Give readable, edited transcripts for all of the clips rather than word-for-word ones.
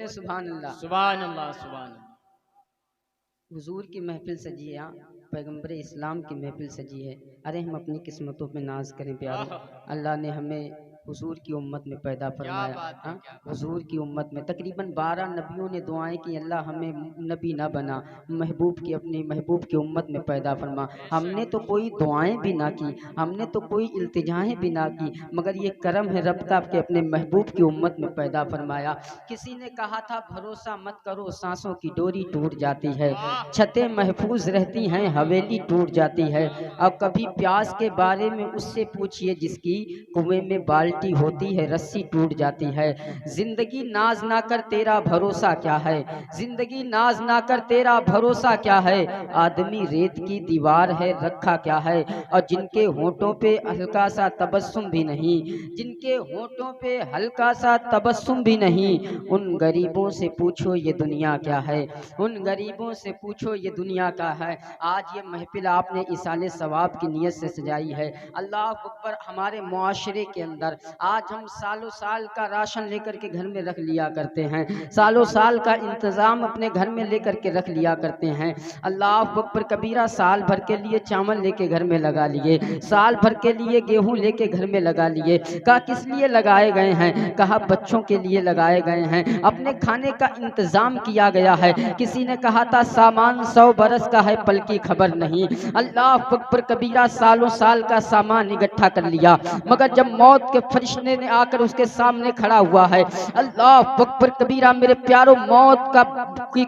بولتے سبحان اللہ۔ سبحان اللہ سبحان اللہ۔ حضور کی محفل سجی ہے، پیغمبر اسلام کی محفل سجی ہے۔ ارے ہم اپنی قسمتوں پہ ناز کریں پیارے، اللہ نے ہمیں حضور کی امت میں پیدا فرمایا۔ حضور کی امت میں تقریباً 12 نبیوں نے دعائیں کی، اللہ ہمیں نبی نہ بنا، محبوب کی اپنی محبوب کی امت میں پیدا فرما۔ ہم نے تو کوئی دعائیں بھی نہ کی، ہم نے تو کوئی التجائیں بھی نہ کی، مگر یہ کرم ہے رب کا کہ اپنے محبوب کی امت میں پیدا فرمایا۔ کسی نے کہا تھا بھروسہ مت کرو سانسوں کی ڈوری ٹوٹ جاتی ہے، چھتیں محفوظ رہتی ہیں حویلی ٹوٹ جاتی ہے، اور کبھی پیاس کے بارے میں اس سے پوچھئے جس کی کنویں میں بالٹی ہوتی ہے رسی ٹوٹ جاتی ہے۔ زندگی ناز نہ کر تیرا بھروسہ کیا ہے، زندگی ناز نہ کر تیرا بھروسہ کیا ہے، آدمی ریت کی دیوار ہے رکھا کیا ہے، اور جن کے ہونٹوں پہ ہلکا سا تبسم بھی نہیں، جن کے ہونٹوں پہ ہلکا سا تبسم بھی نہیں، ان غریبوں سے پوچھو یہ دنیا کیا ہے، ان غریبوں سے پوچھو یہ دنیا کا ہے۔ آج یہ محفل آپ نے ایصال ثواب کی نیت سے سجائی ہے۔ اللہ اکبر۔ ہمارے معاشرے کے اندر آج ہم سالوں سال کا راشن لے کر کے گھر میں رکھ لیا کرتے ہیں، سالوں سال کا انتظام اپنے گھر میں لے کر کے رکھ لیا کرتے ہیں۔ اللہ اکبر کبیرہ، سال بھر کے لیے چاول لے کے گھر میں لگا لیے، سال بھر کے لیے گیہوں لے کے گھر میں لگا لیے۔ کہا کس لیے لگائے گئے ہیں؟ کہا بچوں کے لیے لگائے گئے ہیں، اپنے کھانے کا انتظام کیا گیا ہے۔ کسی نے کہا تھا سامان 100 برس کا ہے پل کی خبر نہیں۔ اللہ اکبر کبیرہ، سالوں سال کا سامان اکٹھا کر لیا، مگر جب موت کے فرشتے نے آ کر اس کے سامنے کھڑا ہوا ہے، اللہ اکبر کبیرہ میرے پیارو، موت کا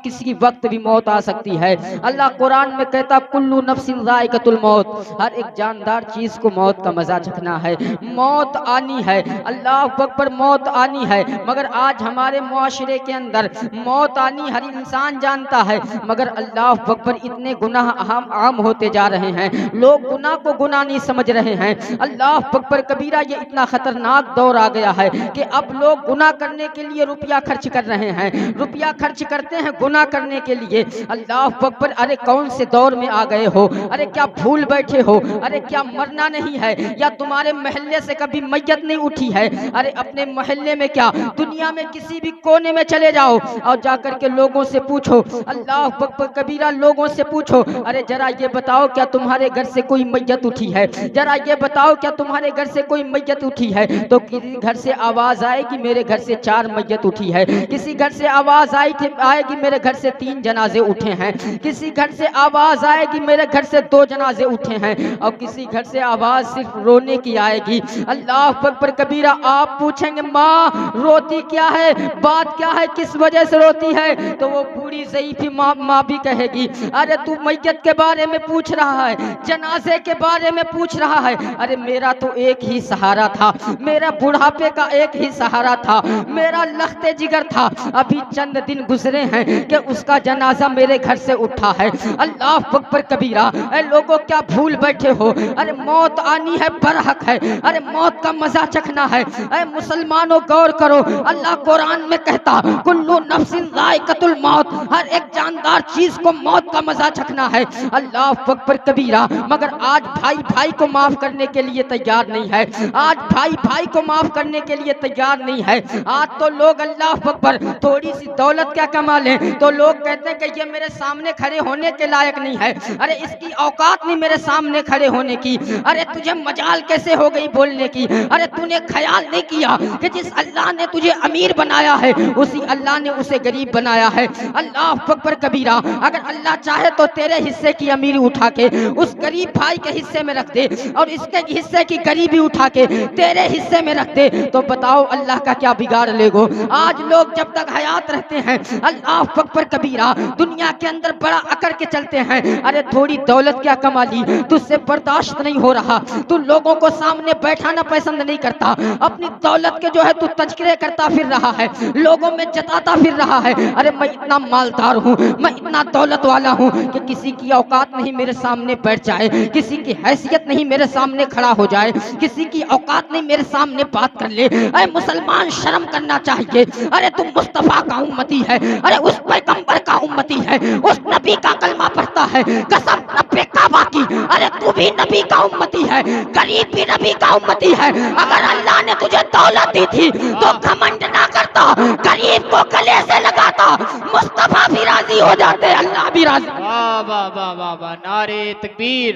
کسی وقت بھی موت آ سکتی ہے۔ اللہ قرآن میں کہتا کلو نفس ذائقۃ الموت، ہر ایک جاندار چیز کو موت کا مزہ چکھنا ہے، موت آنی ہے۔ اللہ اکبر، موت آنی ہے، مگر آج ہمارے معاشرے کے اندر موت آنی ہر انسان جانتا ہے، مگر اللہ اکبر اتنے گناہ عام ہوتے جا رہے ہیں، لوگ گناہ کو گناہ نہیں سمجھ رہے ہیں۔ اللہ اکبر کبیرہ، یہ اتنا خطرناک دور آ گیا ہے کہ اب لوگ گناہ کرنے کے لیے روپیہ خرچ کر رہے ہیں، روپیہ خرچ کرتے ہیں گناہ کرنے کے لیے۔ اللہ اکبر، ارے کون سے دور میں آ گئے ہو؟ ارے کیا بھول بیٹھے ہو؟ ارے کیا مرنا نہیں ہے؟ یا تمہارے محلے سے کبھی میت نہیں اٹھی ہے؟ ارے اپنے محلے میں کیا دنیا میں کسی بھی کونے میں چلے جاؤ اور جا کر کے لوگوں سے پوچھو، اللہ اکبر کبیرہ، لوگوں سے پوچھو، ارے ذرا یہ بتاؤ کیا تمہارے گھر سے کوئی میت اٹھی ہے؟ ذرا یہ بتاؤ کیا تمہارے گھر سے کوئی میت اٹھی ہے؟ تو کسی گھر سے آواز آئے گی میرے گھر سے 4 میت اٹھی ہے، کسی گھر سے آواز آئے گی میرے گھر سے 3 جنازے اٹھے ہیں، کسی گھر سے آواز آئے گی میرے گھر سے 2 جنازے اٹھے ہیں، اور کسی گھر سے آواز صرف رونے کی آئے گی۔ اللہ اکبر کبیرہ، آپ پوچھیں گے ماں روتی کیا ہے، بات کیا ہے، کس وجہ سے روتی ہے؟ تو وہ بوڑھی ضعیفی ماں بھی کہے گی ارے تو میت کے بارے میں پوچھ رہا ہے، جنازے کے بارے میں پوچھ رہا ہے، ارے میرا تو ایک ہی سہارا تھا، میرا بڑھاپے کا ایک ہی سہارا تھا، میرا لخت جگر تھا، ابھی چند دن گزرے ہیں کہ اس کا جنازہ میرے گھر سے اٹھا ہے۔ اللہ اکبر کبیرہ، اے لوگوں کیا بھول بیٹھے ہو؟ ارے موت آنی ہے، برحق ہے، ارے موت کا مزہ چکھنا ہے۔ اے مسلمانوں غور کرو، اللہ قرآن میں کہتا کلو نفس ذائقۃ الموت، ہر ایک جاندار چیز کو موت کا مزہ چکھنا ہے۔ اللہ اکبر کبیرہ، مگر آج بھائی بھائی کو معاف کرنے کے لیے تیار نہیں ہے، آج بھائی بھائی کو معاف کرنے کے لیے تیار نہیں ہے۔ آج تو لوگ اللہ اکبر تھوڑی سی دولت کیا کما لیں تو لوگ کہتے ہیں کہ یہ میرے سامنے کھڑے ہونے کے لائق نہیں ہے، ارے اس کی اوقات نہیں میرے سامنے کھڑے ہونے کی، ارے تجھے مجال کیسے ہو گئی بولنے کی؟ ارے تو نے خیال نہیں کیا کہ جس اللہ نے تجھے امیر بنایا ہے اسی اللہ نے اسے غریب بنایا ہے۔ اللہ اکبر کبیرہ، اگر اللہ چاہے تو تیرے حصے کی امیری اٹھا کے اس غریب بھائی کے حصے میں رکھ دے، اور اس کے حصے کی غریبی اٹھا کے تیرے حصے میں رکھ دے، تو بتاؤ اللہ کا کیا بگاڑ لے گو؟ آج لوگ جب تک حیات رہتے ہیں اللہ اکبر کبیرہ دنیا کے اندر بڑا اکڑ کے چلتے ہیں، ارے تھوڑی دولت کیا کما لی، تجھ سے برداشت نہیں ہو رہا، تو لوگوں کو سامنے بیٹھانا پسند نہیں کرتا، اپنی دولت کے جو ہے تو تذکرے کرتا پھر رہا ہے، لوگوں میں جتاتا پھر رہا ہے، ارے میں اتنا مالدار ہوں، میں اتنا دولت والا ہوں کہ کسی کی اوقات نہیں میرے سامنے بیٹھ جائے، کسی کی حیثیت نہیں میرے سامنے کھڑا ہو جائے، کسی کی اوقات نہیں میرے میرے سامنے بات کر لے. اے مسلمان شرم کرنا چاہیے. ارے تم مصطفیٰ کا امتی ہے, ارے اس پیغمبر کا امتی ہے, اس نبی کا کلمہ پڑھتا ہے, قسم رب کعبہ کی. ارے تو بھی نبی کا امتی ہے, غریب بھی نبی کا امتی ہے. اگر اللہ نے تجھے دولت دی تھی تو گھمنڈ نہ کرتا, غریب کو گلے سے لگاتا, مصطفیٰ بھی راضی ہو جاتے, اللہ بھی راضی. واہ واہ واہ واہ واہ, نعرے تکبیر,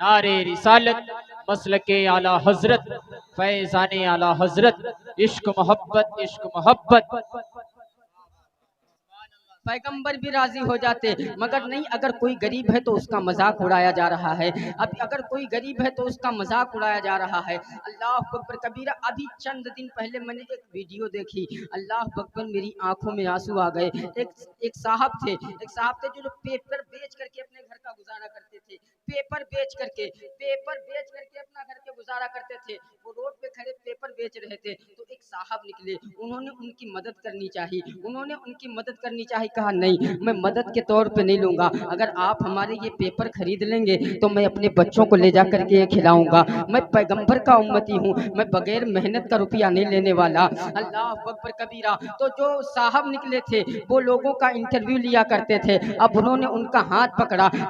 نعرے رسالت, مسلک اعلی حضرت, فیضان اعلی حضرت, عشق محبت, عشق محبت. پیغمبر بھی راضی ہو جاتے, مگر نہیں. اگر کوئی غریب ہے تو اس کا مذاق اڑایا جا رہا ہے. اب اگر کوئی غریب ہے تو اس کا مذاق اڑایا جا رہا ہے. اللہ اکبر کبیرہ. ابھی چند دن پہلے میں نے ایک ویڈیو دیکھی, اللہ اکبر, میری آنکھوں میں آنسو آ گئے. ایک صاحب تھے جو پیپر بیچ کر کے اپنے گھر کا گزارا کرتے تھے. پیپر بیچ کر کے اپنا گھر کے گزارا کرتے تھے. وہ روڈ پہ کھڑے پیپر بیچ رہے تھے, تو ایک صاحب نکلے, انہوں نے ان کی مدد کرنی چاہی. کہا نہیں, میں مدد کے طور پہ نہیں لوں گا, اگر آپ ہمارے یہ پیپر خرید لیں گے تو میں اپنے بچوں کو لے جا کر کے یہ کھلاؤں گا. میں پیغمبر کا امتی ہوں, میں بغیر محنت کا روپیہ نہیں لینے والا. اللہ اکبر کبیرہ. تو جو صاحب نکلے تھے وہ لوگوں کا انٹرویو لیا کرتے تھے. اب انہوں نے ان کا ہاتھ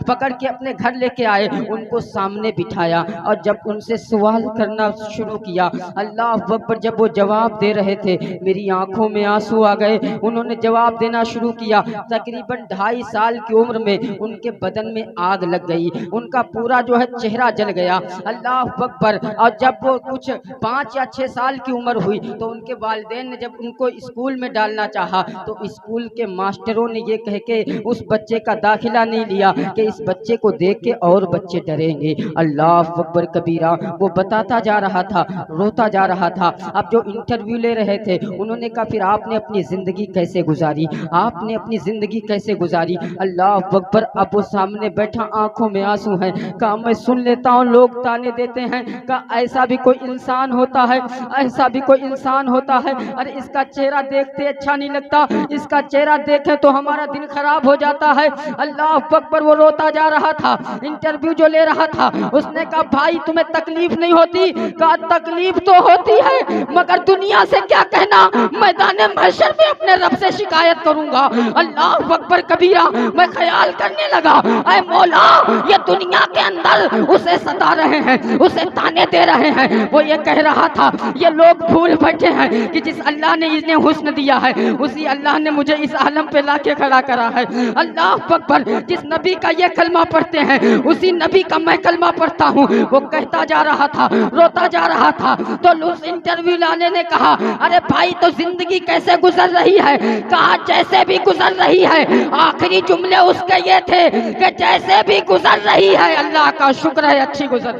پکڑ کے اپنے گھر لے کے آئے, ان کو سامنے بٹھایا, اور جب ان سے سوال کرنا شروع کیا, اللہ اکبر, جب وہ جواب دے رہے تھے میری آنکھوں میں آنسو آ گئے. انہوں نے جواب دینا شروع کیا. تقریباً 2.5 سال کی عمر میں ان کے بدن میں آگ لگ گئی, ان کا پورا جو ہے چہرہ جل گیا. اللہ اکبر. اور جب وہ کچھ 5 یا 6 سال کی عمر ہوئی تو ان کے والدین نے جب ان کو اسکول میں ڈالنا چاہا تو اسکول کے ماسٹروں نے یہ کہہ کے اس بچے کا داخلہ نہیں لیا کہ اس بچے کو دیکھ کے اور بچے ڈریں گے. اللہ اکبر کبیرہ. وہ بتاتا جا رہا تھا, روتا جا رہا تھا. اب جو انٹرویو لے رہے تھے انہوں نے کہا پھر آپ نے اپنی زندگی کیسے گزاری, آپ نے اپنی زندگی کیسے گزاری. اللہ اکبر. اب وہ سامنے بیٹھا, آنکھوں میں آنسو ہیں. کہا میں سن لیتا ہوں لوگ تانے دیتے ہیں, کہا ایسا بھی کوئی انسان ہوتا ہے, ایسا بھی کوئی انسان ہوتا ہے. ارے اس کا چہرہ دیکھتے اچھا نہیں لگتا, اس کا چہرہ دیکھے تو ہمارا دن خراب ہو جاتا ہے. اللہ اکبر. وہ روتا جا رہا تھا, انٹرویو جو لے رہا تھا. اس نے کہا بھائی تمہیں تکلیف نہیں ہوتی؟ کہا تکلیف تو ہوتی ہے, مگر دنیا سے کیا کہنا, میدان محشر میں اپنے رب سے شکایت کروں گا. اللہ اکبر کبیرہ. میں خیال کرنے لگا, اے مولا, یہ دنیا کے اندر اسے ستا رہے ہیں, اسے تانے دے رہے ہیں. وہ یہ کہہ رہا تھا یہ لوگ بھول بیٹھے ہیں کہ جس اللہ نے انہیں حسن دیا ہے اسی اللہ نے مجھے اس عالم پہ لا کے کھڑا کرا ہے. اللہ اکبر. جس نبی کا یہ کلمہ پڑھتے ہیں اسی نبی کا میں کلمہ پڑھتا ہوں. وہ کہتا جا رہا تھا, روتا جا رہا تھا. تو اس انٹرویو لانے نے کہا ارے بھائی تو زندگی کیسے گزر رہی ہے؟ کہا جیسے بھی گزر رہی ہے. آخری جملے اس کے یہ تھے کہ جیسے بھی گزر رہی ہے اللہ کا شکر ہے اچھی گزر.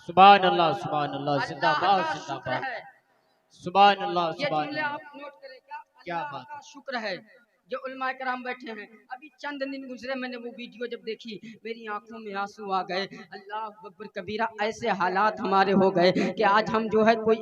سبحان اللہ, سبحان اللہ, زندہ باد, زندہ باد, سبحان اللہ, یہ سبحان جملے اللہ. آپ نوٹ کریں, کیا اللہ بات کا شکر ہے. جو علماء کرام بیٹھے ہیں, ابھی چند دن گزرے, میں نے وہ ویڈیو جب دیکھی میری آنکھوں میں آنسو آ گئے. اللہ اکبر کبیرہ. ایسے حالات ہمارے ہو گئے کہ آج ہم جو ہے کوئی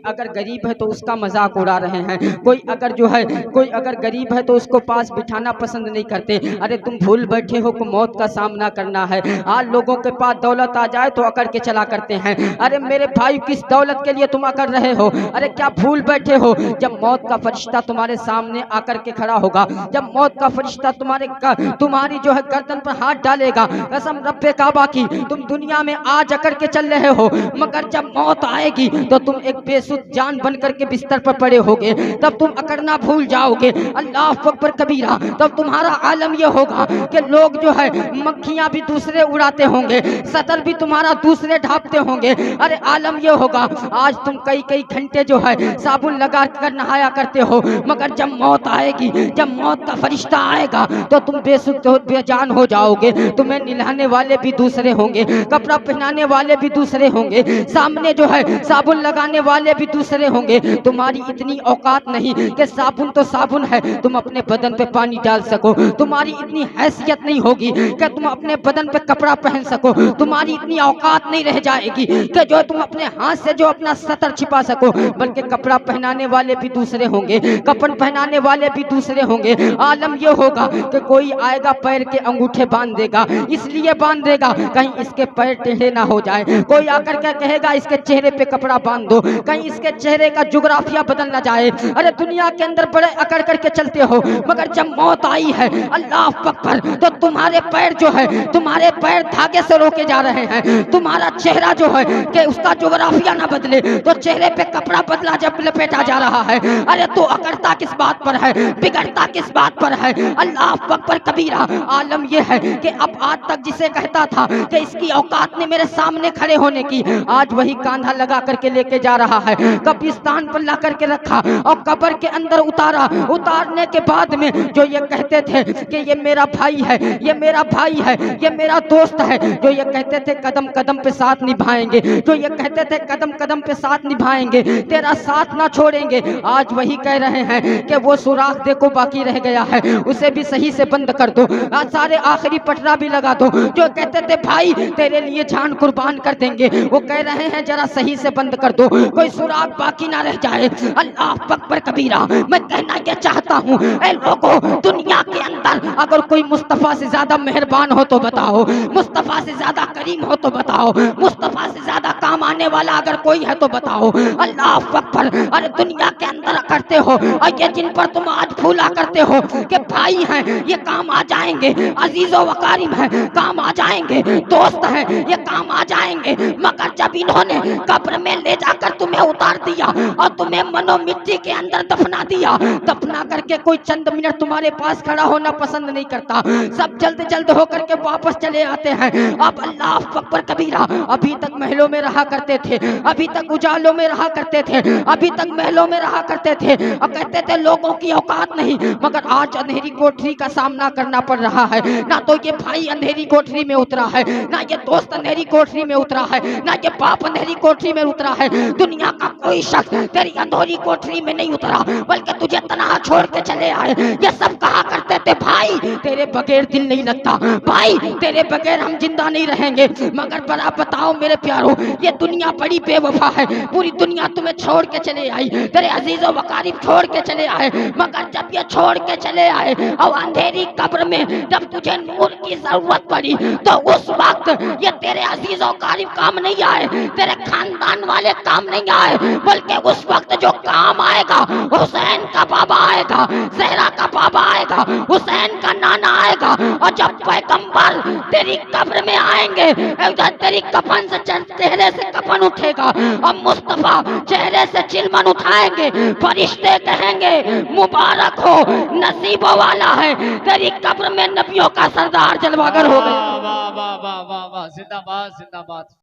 اگر غریب ہے تو اس کا مذاق اڑا رہے ہیں, کوئی اگر غریب ہے تو اس کو پاس بٹھانا پسند نہیں کرتے. ارے تم بھول بیٹھے ہو کہ موت کا سامنا کرنا ہے. آج لوگوں کے پاس دولت آ جائے تو اکڑ کے چلا کرتے ہیں. ارے میرے بھائی کس دولت کے لیے تم اکڑ رہے ہو؟ ارے کیا بھول بیٹھے ہو جب موت کا فرشتہ تمہارے سامنے آ کر کے کھڑا ہوگا, جب موت کا فرشتہ تمہاری جو ہے گردن پر ہاتھ ڈالے گا, قسم رب کعبہ کی تم دنیا میں آج اکڑ کے چل رہے ہو, مگر جب موت آئے گی تو تم ایک بے سود جان بن کر کے بستر پر پڑے ہوگے, تب تم اکڑنا بھول جاؤ گے. اللہ اکبر کبیرہ. تب تمہارا عالم یہ ہوگا کہ لوگ جو ہے مکھیاں بھی دوسرے اڑاتے ہوں گے, سطر بھی تمہارا دوسرے ڈھانپتے ہوں گے. ارے عالم یہ ہوگا, آج تم کئی گھنٹے جو ہے صابن لگا کر نہایا کرتے ہو, مگر جب موت آئے گی, جب موت کا فرشتہ آئے گا تو تم بے جان ہو جاؤ گے. تمہیں نہلانے والے بھی دوسرے ہوں گے, کپڑا پہنانے والے بھی دوسرے ہوں گے, سامنے جو ہے صابن لگانے والے بھی دوسرے ہوں گے. تمہاری اتنی اوقات نہیں کہ صابن تو صابن ہے تم اپنے بدن پہ پانی ڈال سکو, تمہاری اتنی حیثیت نہیں ہوگی کہ تم اپنے بدن پہ کپڑا پہن سکو, تمہاری اتنی اوقات نہیں رہ جائے گی کہ جو تم اپنے ہاتھ سے جو اپنا سطر چھپا سکو. بلکہ کپڑا پہنانے والے بھی دوسرے ہوں گے, کفن پہنانے والے بھی دوسرے چہرے ہوں گے، عالم یہ ہوگا کہ کوئی آئے گا پیر کے انگوٹھے باندھ دے گا، اس لیے باندھ دے گا کہیں اس کے پیر ٹیڑھے نہ ہو جائے، کوئی آ کر کے کہے گا اس کے چہرے پہ کپڑا باندھ دو کہیں اس کے چہرے کا جغرافیہ بدل نہ جائے۔ ارے دنیا کے اندر بڑے اکڑ کر کے چلتے ہو، مگر جب موت آئی ہے اللہ اکبر تو تمہارے پیر جو ہے، تمہارے پیر دھاگے سے روکے جا رہے ہیں، تمہارا چہرہ جو ہے کہ اس کا جغرافیہ نہ بدلے تو چہرے پہ کپڑا بدلا جب لپیٹا جا رہا ہے۔ ارے تو اکڑتا کس بات پر ہے، بگڑتا کس بات پر ہے؟ اللہ اکبر کبیرہ۔ عالم یہ ہے کہ اب آج تک جسے کہتا تھا کہ اس کی اوقات نے میرے سامنے کھڑے ہونے کی، آج وہی کاندھا لگا کر کے لے کے جا رہا ہے، قبرستان پر لا کر کے رکھا اور قبر کے اندر اتارا، اتارنے کے بعد میں جو یہ کہتے تھے کہ یہ میرا بھائی ہے، یہ میرا بھائی ہے، یہ میرا دوست ہے، جو یہ کہتے تھے قدم قدم پہ ساتھ نبھائیں گے، جو یہ کہتے تھے قدم قدم پہ ساتھ نبھائیں گے، تیرا ساتھ نہ چھوڑیں گے، آج وہی کہہ رہے ہیں کہ وہ سوراخ دیکھو باقی رہ گیا ہے، اسے بھی صحیح سے بند کر دو، آج سارے آخری پٹرا بھی لگا دو۔ جو کہتے تھے بھائی تیرے لیے جان قربان کر دیں گے، وہ کہہ رہے ہیں ذرا صحیح سے بند کر دو، کوئی سوراخ باقی نہ رہ جائے۔ اللہ اکبر کبیرہ۔ میں کہنا یہ چاہتا ہوں اے لوگوں، دنیا کے اندر اگر کوئی مصطفیٰ سے زیادہ مہربان ہو تو بتاؤ، مصطفیٰ سے زیادہ کریم ہو تو بتاؤ، مصطفیٰ سے زیادہ کام آنے والا اگر کوئی ہے تو بتاؤ۔ اللہ اکبر۔ ارے دنیا کے اندر کرتے ہو اور یہ جن پر تم آج بھولا کرتے ہو کہ بھائی ہیں یہ کام آ جائیں گے، عزیز و وقارب ہیں کام آ جائیں گے، دوست ہیں یہ کام آ جائیں گے، مگر جب انہوں نے قبر میں لے جا کر تمہیں اتار دیا اور تمہیں منو مٹی کے اندر دفنا دیا، دفنا کر کے کوئی چند منٹ تمہارے پاس کھڑا ہونا پسند نہیں کرتا، سب جلد جلد ہو کر کے واپس چلے آتے ہیں۔ اب اللہ اکبر کبیرہ، ابھی تک محلوں میں رہا کرتے تھے، ابھی تک اجالوں میں رہا کرتے تھے، ابھی تک محلوں میں رہا کرتے تھے اور کہتے تھے لوگوں کی اوقات نہیں، مگر آج اندھیری کوٹری کا سامنا کرنا پڑ رہا ہے۔ نہ تو یہ بھائی اندھیری کوٹری میں اترا ہے، نہ یہ دوست اندھیری کوٹری میں اترا ہے، نہ یہ باپ اندھیری کوٹری میں اترا ہے، دنیا کا کوئی شخص تیری اندھیری کوٹری میں نہیں اترا بلکہ تجھے تنہا چھوڑ کے چلے آئے۔ یہ سب کہا کرتے تھے بھائی تیرے بغیر دل نہیں لگتا، بھائی تیرے بغیر ہم زندہ نہیں رہیں گے، مگر بڑا بتاؤ میرے پیارو، یہ دنیا بڑی بے وفا ہے، پوری دنیا تمہیں چھوڑ کے چلے آئی، تیرے عزیز و وقارب چھوڑ کے چلے آئے، مگر جب یہ چھوڑ کے چلے آئے اور اندھیری قبر میں جب تجھے نور کی ضرورت پڑی تو اس وقت یہ تیرے عزیز و وقارب کام نہیں آئے، تیرے خاندان والے کام نہیں آئے، بلکہ اس وقت جو کام آئے گا حسین کا بابا آئے گا، زہرا کا بابا آئے گا، حسین کا نانا آئے گا، اور جب پیغمبر تیری قبر میں آئیں گے ادھر تیری کفن سے چہرے سے کفن اٹھے گا اور مصطفیٰ چہرے سے چلمن اٹھائیں گے، فرشتے کہیں گے مبارک ہو نصیب والا ہے، تیری قبر میں نبیوں کا سردار جلوہ گر ہو گیا۔ واہ واہ واہ واہ واہ، زندہ باد زندہ باد۔